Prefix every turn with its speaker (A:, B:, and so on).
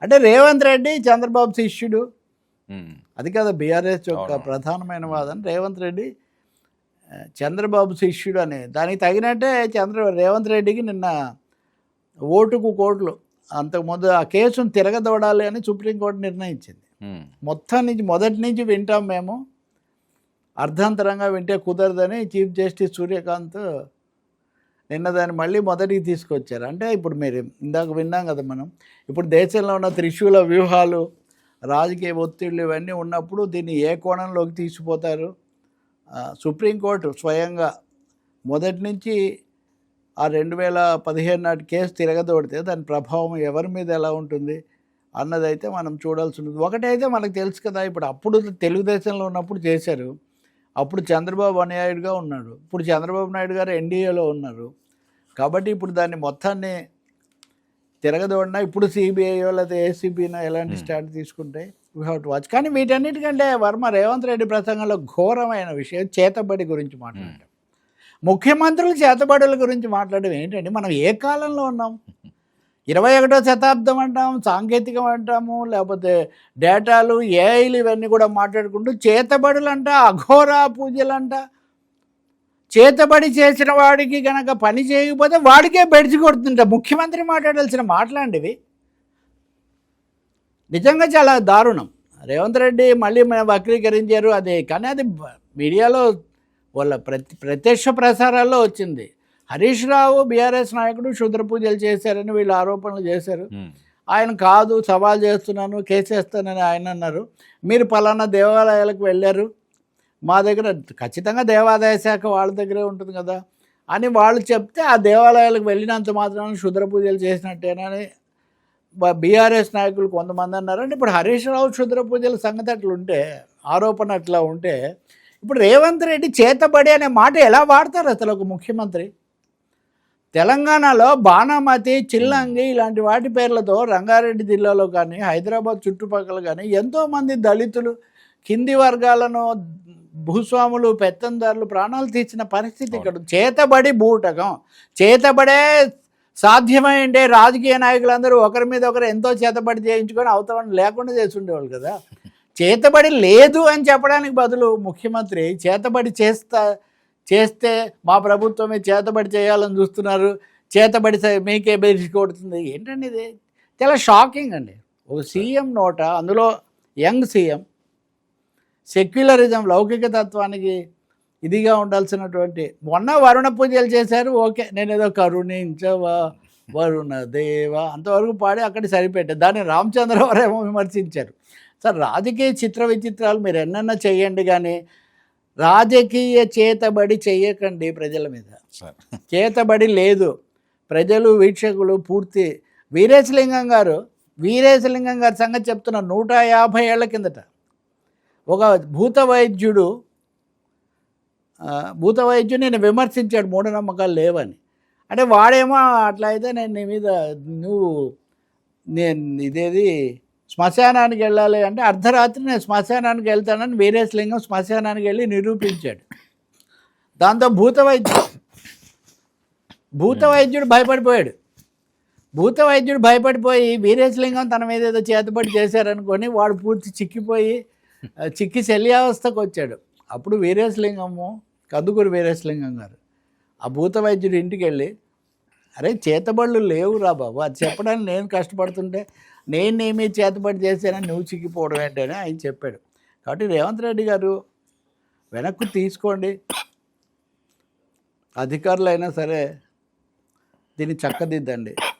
A: అంటే రేవంత్ రెడ్డి చంద్రబాబు శిష్యుడు,
B: ఉమ్.
A: అది కదా బీఆర్ఎస్ యొక్క
B: అవునవును.
A: ప్రధానమైన వాదన. రేవంత్ రెడ్డి చంద్రబాబు శిష్యుడు అని దానికి తగినట్టే రేవంత్ రెడ్డికి నిన్న ఓటుకు కోట్లు అంతకుముందు ఆ కేసును తిరగదోడాలి అని సుప్రీంకోర్టు నిర్ణయించింది.
B: ఉమ్.
A: మొదటి నుంచి వింటాం మేము, అర్ధాంతరంగా వింటే కుదరదని చీఫ్ జస్టిస్ సూర్యకాంత్ నిన్న దాన్ని మళ్ళీ మొదటికి తీసుకొచ్చారు. అంటే ఇప్పుడు మీరు ఇందాక విన్నాం కదా మనం, ఇప్పుడు దేశంలో ఉన్న త్రిశూల వ్యూహాలు, రాజకీయ ఒత్తిళ్ళు ఇవన్నీ ఉన్నప్పుడు దీన్ని ఏ కోణంలోకి తీసుకుపోతారు. సుప్రీంకోర్టు స్వయంగా మొదటి నుంచి ఆ 2017 నాటి కేసు తిరగదోడితే దాని ప్రభావం ఎవరి మీద ఎలా ఉంటుంది అన్నదైతే మనం చూడాల్సి ఉంటుంది. ఒకటైతే మనకు తెలుసు కదా, అప్పుడు తెలుగుదేశంలో ఉన్నప్పుడు చేశారు, అప్పుడు చంద్రబాబు అనుయాయుడిగా ఉన్నాడు, ఇప్పుడు చంద్రబాబు నాయుడు గారు ఎన్డీఏలో ఉన్నారు. కాబట్టి ఇప్పుడు దాన్ని మొత్తాన్ని తిరగదోడినా ఇప్పుడు సిబిఐయో లేదా ఏసీబీనో ఎలాంటి స్టాండ్ తీసుకుంటే వీ హ్యావ్ టు వాచ్. కానీ వీటన్నిటికంటే వర్మ రేవంత్ రెడ్డి ప్రసంగంలో ఘోరమైన విషయం చేతబడి గురించి మాట్లాడడం. ముఖ్యమంత్రులు చేతబడుల గురించి మాట్లాడడం ఏంటండి? మనం ఏ కాలంలో ఉన్నాం? 21వ శతాబ్దం అంటాం, సాంకేతికం అంటాము, లేకపోతే డేటాలు, ఏఐలు ఇవన్నీ కూడా మాట్లాడుకుంటూ చేతబడులంట, అఘోర పూజలంట. చేతబడి చేసిన వాడికి కనుక పని చేయకపోతే వాడికే బెడిచి కొడుతుంట. ముఖ్యమంత్రి మాట్లాడాల్సిన మాట్లాడివి నిజంగా చాలా దారుణం. రేవంత్ రెడ్డి మళ్ళీ వక్రీకరించారు అదే, కానీ అది మీడియాలో వాళ్ళ ప్రత్యక్ష ప్రసారాల్లో వచ్చింది. హరీష్ రావు బీఆర్ఎస్ నాయకుడు క్షుద్ర పూజలు చేశారని వీళ్ళు ఆరోపణలు చేశారు. ఆయన కాదు, సవాల్ చేస్తున్నాను, కేసేస్తానని ఆయన అన్నారు. మీరు పలానా దేవాలయాలకు వెళ్ళారు, మా దగ్గర ఖచ్చితంగా దేవాదాయ శాఖ వాళ్ళ దగ్గరే ఉంటుంది కదా అని వాళ్ళు చెప్తే ఆ దేవాలయాలకు వెళ్ళినంత మాత్రాన క్షుద్ర పూజలు చేసినట్టేనని బీఆర్ఎస్ నాయకులు కొంతమంది అన్నారు. అంటే ఇప్పుడు హరీష్ రావు క్షుద్ర పూజల సంగతి అట్లా ఉంటే, ఆరోపణ అట్లా ఉంటే, ఇప్పుడు రేవంత్ రెడ్డి చేతబడి అనే మాట ఎలా వాడతారు అసలు ఒక ముఖ్యమంత్రి? తెలంగాణలో బాణామతి, చిల్లంగి ఇలాంటి వాటి పేర్లతో రంగారెడ్డి జిల్లాలో కానీ హైదరాబాద్ చుట్టుపక్కల కానీ ఎంతోమంది దళితులు, కింది వర్గాలను, భూస్వాములు, పెత్తందారులు ప్రాణాలు తీసిన పరిస్థితి ఇక్కడ. చేతబడి బూటకం, చేతబడే సాధ్యమైండే రాజకీయ నాయకులందరూ ఒకరి మీద ఒకరు ఎంతో చేతబడి చేయించుకొని అవతల లేకుండా చేసి ఉండేవాళ్ళు కదా. చేతబడి లేదు అని చెప్పడానికి బదులు ముఖ్యమంత్రి చేతబడి చేస్తే మా ప్రభుత్వమే చేతబడి చేయాలని చూస్తున్నారు, చేతబడి మీకే బెదిరి కొడుతుంది. ఏంటండి ఇది? చాలా షాకింగ్ అండి. ఒక సీఎం నోట, అందులో యంగ్ సీఎం, సెక్యులరిజం, లౌకిక తత్వానికి ఇదిగా ఉండాల్సినటువంటి, మొన్న వరుణ పూజలు చేశారు, ఓకే, నేను ఏదో కరుణించవా వరుణ దేవా అంతవరకు పాడి అక్కడ సరిపెట్టారు. దాన్ని రామచంద్రరావు ఏమో విమర్శించారు. సార్, రాజకీయ చిత్ర విచిత్రాలు మీరు ఎన్నన్నా చేయండి, కానీ రాజకీయ చేతబడి చెయ్యకండి ప్రజల మీద. చేతబడి లేదు. ప్రజలు, వీక్షకులు పూర్తి వీరేశలింగం గారు సంగతి చెప్తున్నారు. 150 ఏళ్ల కిందట ఒక భూత వైద్యుడు నేను విమర్శించాడు, మూఢనమ్మకాలు లేవని. అంటే వాడేమో అట్లా అయితే నేను నీ మీద ఇదేది శ్మశానానికి వెళ్ళాలి అంటే అర్ధరాత్రి నేను శ్మశానానికి వెళ్తానని వీరేశలింగం శ్మశానానికి వెళ్ళి నిరూపించాడు. దాంతో భూత వైద్యుడు భయపడిపోయాడు. భయపడిపోయి వీరేశలింగం తన మీద ఏదో చేతబడి చేశారనుకొని వాడు పూర్తి చిక్కి శల్యావస్థకు వచ్చాడు. అప్పుడు వీరేశలింగము, కందుకూరి వీరేశలింగం గారు ఆ భూత వైద్యుడు ఇంటికి వెళ్ళి, అరే చేతబడులు లేవురా బాబు, అది చెప్పడానికి నేను కష్టపడుతుంటే నేనేమీ చేతబడి చేశానని నువ్వు చిక్కిపోవడం ఏంటని ఆయన చెప్పాడు. కాబట్టి రేవంత్ రెడ్డి గారు వెనక్కు తీసుకోండి, అధికారులు అయినా సరే దీన్ని చక్కదిద్దండి.